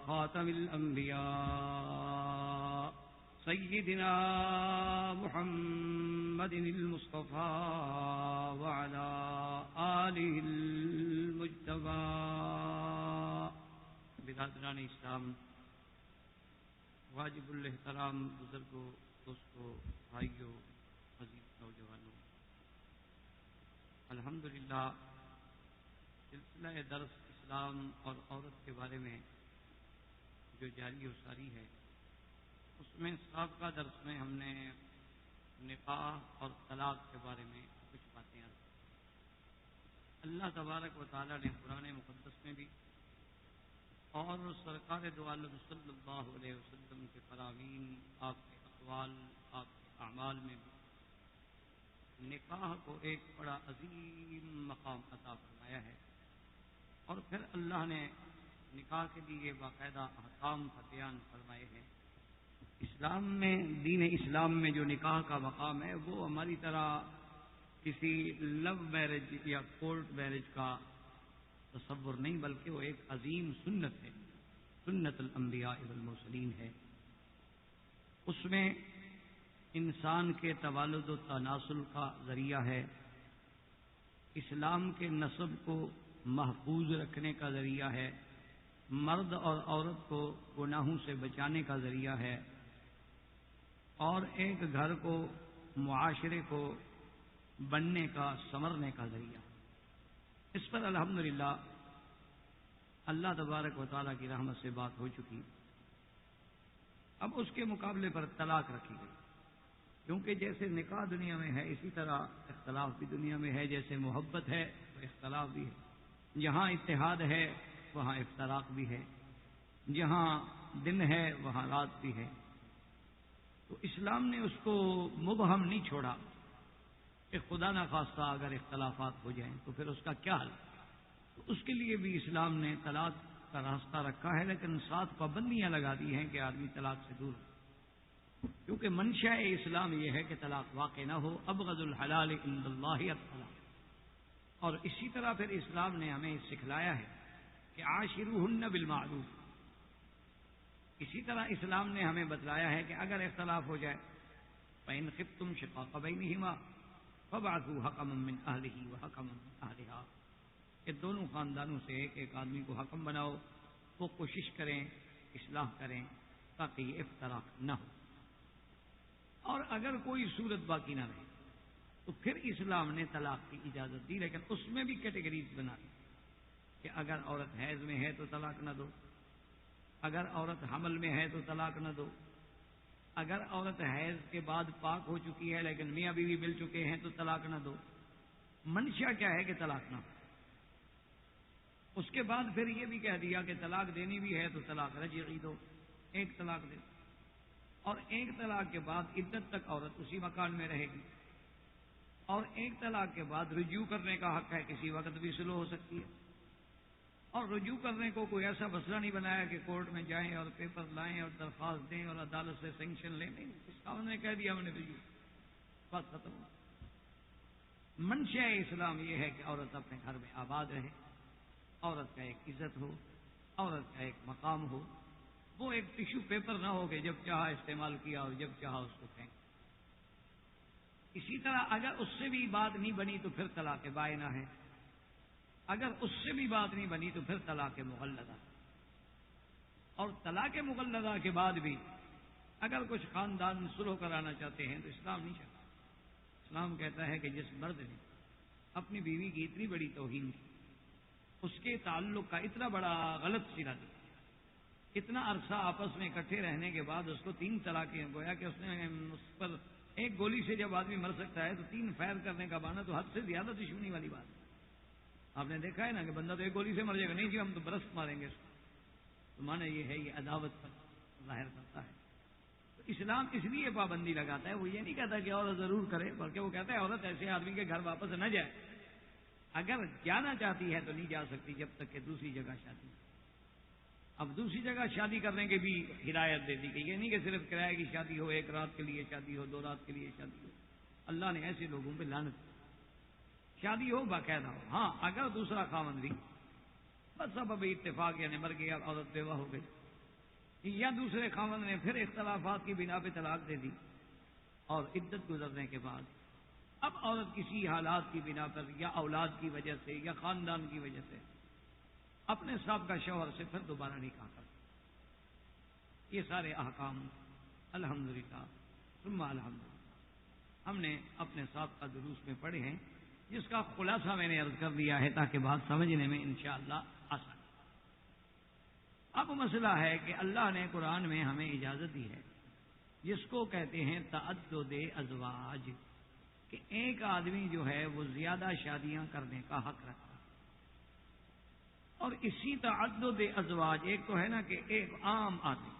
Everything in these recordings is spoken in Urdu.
خاتم الأنبياء سيدنا محمد المصطفى وعلى آله المجتبى. برادران اسلام، واجب الاحترام بزرگوں، دوستوں، بھائیوں، عزیز نوجوانوں، الحمدللہ سلسلہ درس اسلام اور عورت کے بارے میں جو جاری و ساری ہے، اس میں سابقہ درس میں ہم نے نکاح اور طلاق کے بارے میں کچھ باتیں آئی. اللہ تبارک و تعالی نے قرآن مقدس میں بھی اور سرکار دو عالم صلی اللہ علیہ وسلم کے فرامین، آپ کے اقوال، آپ کے اعمال میں بھی نکاح کو ایک بڑا عظیم مقام عطا فرمایا ہے. اور پھر اللہ نے نکاح کے لیے باقاعدہ احکام کا بیان فرمائے ہیں. اسلام میں، دین اسلام میں جو نکاح کا مقام ہے وہ ہماری طرح کسی لو میرج یا کورٹ میرج کا تصور نہیں، بلکہ وہ ایک عظیم سنت ہے، سنت الانبیاء والمرسلین ہے. اس میں انسان کے توالد و تناسل کا ذریعہ ہے، اسلام کے نسب کو محفوظ رکھنے کا ذریعہ ہے، مرد اور عورت کو گناہوں سے بچانے کا ذریعہ ہے، اور ایک گھر کو، معاشرے کو بننے کا، سنورنے کا ذریعہ. اس پر الحمدللہ اللہ تبارک و تعالیٰ کی رحمت سے بات ہو چکی. اب اس کے مقابلے پر طلاق رکھی گئی، کیونکہ جیسے نکاح دنیا میں ہے اسی طرح اختلاف بھی دنیا میں ہے. جیسے محبت ہے تو اختلاف بھی ہے، جہاں اتحاد ہے وہاں افتراق بھی ہے، جہاں دن ہے وہاں رات بھی ہے. تو اسلام نے اس کو مبہم نہیں چھوڑا کہ خدا نخواستہ اگر اختلافات ہو جائیں تو پھر اس کا کیا حل. تو اس کے لیے بھی اسلام نے طلاق کا راستہ رکھا ہے، لیکن ساتھ پابندیاں لگا دی ہیں کہ آدمی طلاق سے دور ہو، کیونکہ منشا اسلام یہ ہے کہ طلاق واقع نہ ہو. ابغض الحلال عند اللہ الطلاق. اور اسی طرح پھر اسلام نے ہمیں سکھلایا ہے کہ عاشروہن بالمعروف. اسی طرح اسلام نے ہمیں بتلایا ہے کہ اگر اختلاف ہو جائے فإن خفتم شقاق بینہما فابعثوا حکما من اہلہ وحکما من اہلہا، کہ دونوں خاندانوں سے ایک ایک آدمی کو حکم بناؤ، وہ کوشش کریں، اصلاح کریں تاکہ یہ افتراق نہ ہو. اور اگر کوئی صورت باقی نہ رہے تو پھر اسلام نے طلاق کی اجازت دی، لیکن اس میں بھی کیٹیگریز بنا دی کہ اگر عورت حیض میں ہے تو طلاق نہ دو، اگر عورت حمل میں ہے تو طلاق نہ دو، اگر عورت حیض کے بعد پاک ہو چکی ہے لیکن میاں بیوی مل چکے ہیں تو طلاق نہ دو. منشا کیا ہے کہ طلاق نہ ہو. اس کے بعد پھر یہ بھی کہہ دیا کہ طلاق دینی بھی ہے تو طلاق رجعی دو، ایک طلاق دے، اور ایک طلاق کے بعد عدت تک عورت اسی مکان میں رہے گی، اور ایک طلاق کے بعد رجوع کرنے کا حق ہے، کسی وقت بھی سلو ہو سکتی ہے. اور رجوع کرنے کو کوئی ایسا مسئلہ نہیں بنایا کہ کورٹ میں جائیں اور پیپر لائیں اور درخواست دیں اور عدالت سے سینکشن لیں. نہیں، اس کا انہوں نے کہہ دیا ہم نے رجوع، بات ختم ہو. منشا اسلام یہ ہے کہ عورت اپنے گھر میں آباد رہے، عورت کا ایک عزت ہو، عورت کا ایک مقام ہو، وہ ایک ٹیشو پیپر نہ ہو کہ جب چاہا استعمال کیا اور جب چاہا اس کو پھینک. اسی طرح اگر اس سے بھی بات نہیں بنی تو پھر طلاق بائنہ ہے، اگر اس سے بھی بات نہیں بنی تو پھر طلاق مغلظہ. اور طلاق مغلظہ کے بعد بھی اگر کچھ خاندان صلح کرانا چاہتے ہیں تو اسلام نہیں چاہتا. اسلام کہتا ہے کہ جس مرد نے اپنی بیوی کی اتنی بڑی توہین کی، اس کے تعلق کا اتنا بڑا غلط سرا دیا، اتنا عرصہ آپس میں اکٹھے رہنے کے بعد اس کو 3 طلاقیں، گویا کہ اس نے اس پر ایک گولی سے جب آدمی مر سکتا ہے تو 3 فائر کرنے کا بہانہ تو حد سے زیادہ دشمنی والی بات ہے. آپ نے دیکھا ہے نا کہ بندہ تو ایک گولی سے مر جائے گا، نہیں جی ہم تو برس ماریں گے اس کو. تو معنی یہ ہے یہ عداوت پر ظاہر کرتا ہے. تو اسلام اس لیے پابندی لگاتا ہے، وہ یہ نہیں کہتا کہ عورت ضرور کرے، بلکہ وہ کہتا ہے عورت ایسے آدمی کے گھر واپس نہ جائے. اگر جانا چاہتی ہے تو نہیں جا سکتی جب تک کہ دوسری جگہ شادی. اب دوسری جگہ شادی کرنے کی بھی ہدایت دے دی کہ یہ نہیں کہ صرف کرائے کی شادی ہو، 1 رات کے لیے شادی ہو، 2 رات کے لیے شادی ہو. اللہ نے ایسے لوگوں پہ لعنت کی. شادی ہو باقاعدہ ہو. ہاں اگر دوسرا خاوند بھی بس اب ابھی اتفاق یعنی مر گیا، عورت بیوہ ہو گئی، یا دوسرے خاوند نے پھر اختلافات کی بنا پہ طلاق دے دی اور عدت گزرنے کے بعد اب عورت کسی حالات کی بنا پر یا اولاد کی وجہ سے یا خاندان کی وجہ سے اپنے سابقہ شوہر سے پھر دوبارہ نکاح کر، یہ سارے احکام الحمدللہ ثم الحمدللہ ہم نے اپنے سابقہ دروس میں پڑھے ہیں، جس کا خلاصہ میں نے عرض کر دیا ہے تاکہ بات سمجھنے میں انشاءاللہ آسان۔ اب مسئلہ ہے کہ اللہ نے قرآن میں ہمیں اجازت دی ہے جس کو کہتے ہیں تعدد ازواج، کہ ایک آدمی جو ہے وہ زیادہ شادیاں کرنے کا حق رکھتا ہے۔ اور اسی تعدد ازواج، ایک تو ہے نا کہ ایک عام آدمی،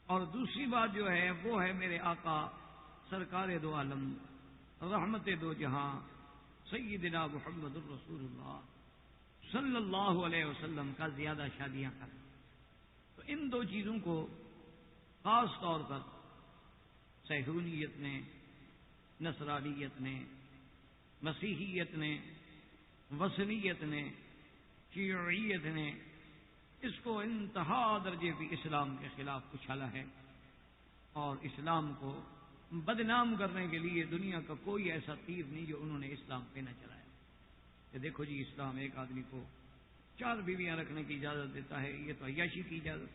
اور دوسری بات جو ہے وہ ہے میرے آقا سرکار دو عالم رحمت دو جہاں سیدنا محمد الرسول اللہ صلی اللہ علیہ وسلم کا زیادہ شادیاں کریں۔ تو ان دو چیزوں کو خاص طور پر صہیونیت نے، نصرانیت نے، مسیحیت نے، وثنیت نے، شیعیت نے اس کو انتہا درجے بھی اسلام کے خلاف اچھالا ہے، اور اسلام کو بدنام کرنے کے لیے دنیا کا کوئی ایسا تیر نہیں جو انہوں نے اسلام پہ نہ چلایا کہ دیکھو جی اسلام ایک آدمی کو 4 بیویاں رکھنے کی اجازت دیتا ہے، یہ تو عیاشی کی اجازت،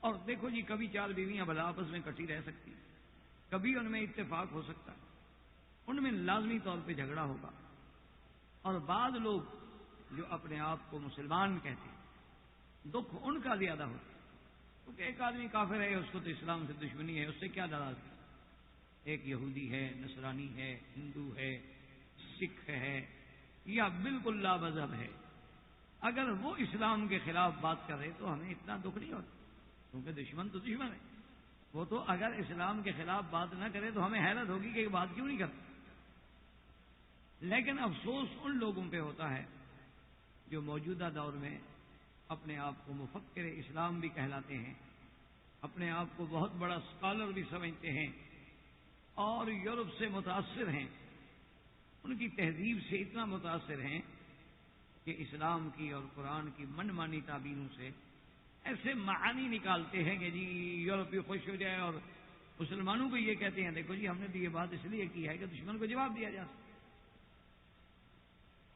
اور دیکھو جی کبھی 4 بیویاں بھلا آپس میں کٹھی رہ سکتی، کبھی ان میں اتفاق ہو سکتا ہے، ان میں لازمی طور پہ جھگڑا ہوگا۔ اور بعض لوگ جو اپنے آپ کو مسلمان کہتے ہیں دکھ ان کا زیادہ ہوتا ہے، کیونکہ ایک آدمی کافر ہے، اس کو تو اسلام سے دشمنی ہے، اس سے کیا ناراضگی؟ ایک یہودی ہے، نصرانی ہے، ہندو ہے، سکھ ہے یا بالکل لا مذہب ہے، اگر وہ اسلام کے خلاف بات کرے تو ہمیں اتنا دکھ نہیں ہوتا، کیونکہ دشمن تو دشمن ہے، وہ تو اگر اسلام کے خلاف بات نہ کرے تو ہمیں حیرت ہوگی کہ یہ بات کیوں نہیں کرتا۔ لیکن افسوس ان لوگوں پہ ہوتا ہے جو موجودہ دور میں اپنے آپ کو مفکر اسلام بھی کہلاتے ہیں، اپنے آپ کو بہت بڑا اسکالر بھی سمجھتے ہیں، اور یورپ سے متاثر ہیں، ان کی تہذیب سے اتنا متاثر ہیں کہ اسلام کی اور قرآن کی من مانی تعبیروں سے ایسے معانی نکالتے ہیں کہ جی یورپی خوش ہو جائے، اور مسلمانوں کو یہ کہتے ہیں دیکھو جی ہم نے تو یہ بات اس لیے کی ہے کہ دشمن کو جواب دیا جا سکے۔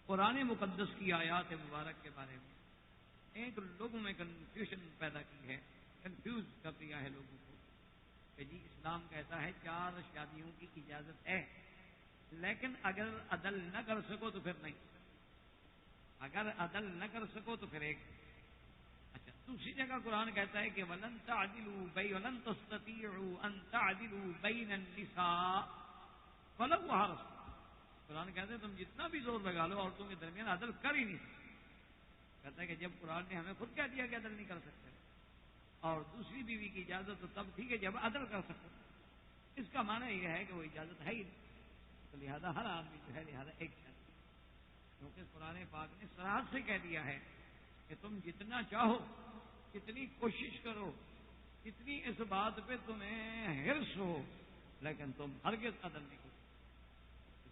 قرآن مقدس کی آیات مبارک کے بارے میں ایک لوگوں میں کنفیوژن پیدا کی ہے، کنفیوز کر دیا ہے لوگوں کو کہ جی اسلام کہتا ہے 4 شادیوں کی اجازت ہے، لیکن اگر عدل نہ کر سکو تو پھر نہیں، اگر عدل نہ کر سکو تو پھر ایک۔ اچھا، دوسری جگہ قرآن کہتا ہے کہ وَلَن تَعْدِلُوا وَلَن تَسْتَطِيعُوا أَن تَعْدِلُوا بَيْنَ النِّسَاءِ وَلَوْ حَرَصْتُمْ۔ قرآن کہتا ہے تم جتنا بھی زور لگا لو عورتوں کے درمیان عدل کر ہی نہیں سکتے۔ کہتا ہے کہ جب قرآن نے ہمیں خود کہہ دیا کہ عدل نہیں کر سکتے، اور دوسری بیوی کی اجازت تو تب تھی کہ جب عدل کر سکتے، اس کا معنی یہ ہے کہ وہ اجازت ہے ہی نہیں، تو لہذا ہر آدمی جو ہے لہذا ایک شادی، کیونکہ قرآن پاک نے صراحت سے کہہ دیا ہے کہ تم جتنا چاہو، جتنی کوشش کرو، جتنی اس بات پہ تمہیں حرص ہو، لیکن تم ہرگز عدل نہیں کر سکتے۔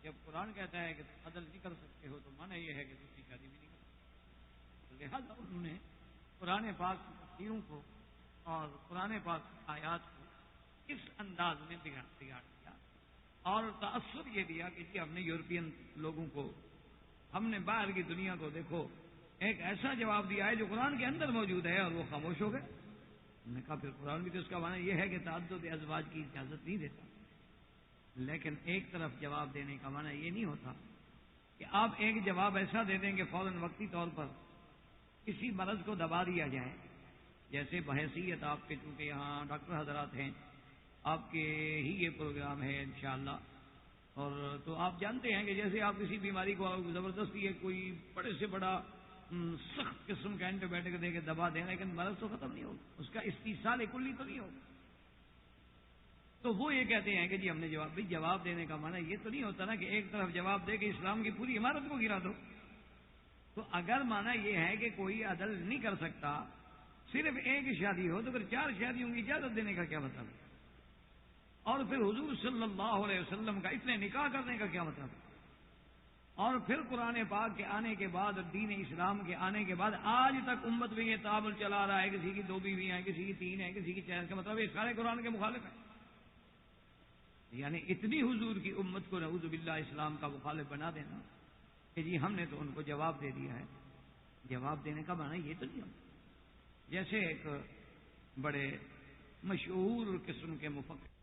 جب قرآن کہتا ہے کہ تم عدل نہیں کر سکتے ہو تو معنی یہ ہے کہ دوسری شادی بھی نہیں کر سکتے۔ تو لہذا انہوں نے قرآن پاک کی تفسیروں کو اور قرآن پاک کی آیات کو اس انداز میں بگاڑ دیا اور تاثر یہ دیا کہ جی ہم نے یورپین لوگوں کو، ہم نے باہر کی دنیا کو دیکھو ایک ایسا جواب دیا ہے جو قرآن کے اندر موجود ہے، اور وہ خاموش ہو گئے۔ ہم نے کہا پھر قرآن بھی تو اس کا معنی یہ ہے کہ تعدد ازواج کی اجازت نہیں دیتا، لیکن ایک طرف جواب دینے کا معنی یہ نہیں ہوتا کہ آپ ایک جواب ایسا دے دیں کہ فوراً وقتی طور پر کسی مرض کو دبا دیا جائے، جیسے بحیثیت آپ کے چونکہ یہاں ڈاکٹر حضرات ہیں، آپ کے ہی یہ پروگرام ہے انشاءاللہ، اور تو آپ جانتے ہیں کہ جیسے آپ کسی بیماری کو زبردستی ہے کوئی بڑے سے بڑا سخت قسم کا اینٹی بایوٹک دے کے دبا دیں، لیکن مرض تو ختم نہیں ہوگا، اس کا استیصال کلی تو نہیں ہوگا۔ تو وہ یہ کہتے ہیں کہ جی ہم نے جواب دینے کا معنی یہ تو نہیں ہوتا نا کہ ایک طرف جواب دے کہ اسلام کی پوری عمارت کو گرا دو۔ تو اگر معنی یہ ہے کہ کوئی عدل نہیں کر سکتا، صرف ایک شادی ہو، تو پھر 4 شادیوں کی اجازت دینے کا کیا مطلب ہے؟ اور پھر حضور صلی اللہ علیہ وسلم کا اتنے نکاح کرنے کا کیا مطلب ہے؟ اور پھر قرآن پاک کے آنے کے بعد اور دین اسلام کے آنے کے بعد آج تک امت میں یہ تعامل چلا رہا ہے، کسی کی 2 بیوی ہیں، کسی کی 3 ہیں، کسی کی 4 کا مطلب یہ سارے قرآن کے مخالف ہیں. یعنی اتنی حضور کی امت کو نعوذ باللہ اسلام کا مخالف بنا دینا کہ جی ہم نے تو ان کو جواب دے دیا ہے. جواب دینے کا معنی یہ تو نہیں ہوتا. جیسے ایک بڑے مشہور قسم کے مفکر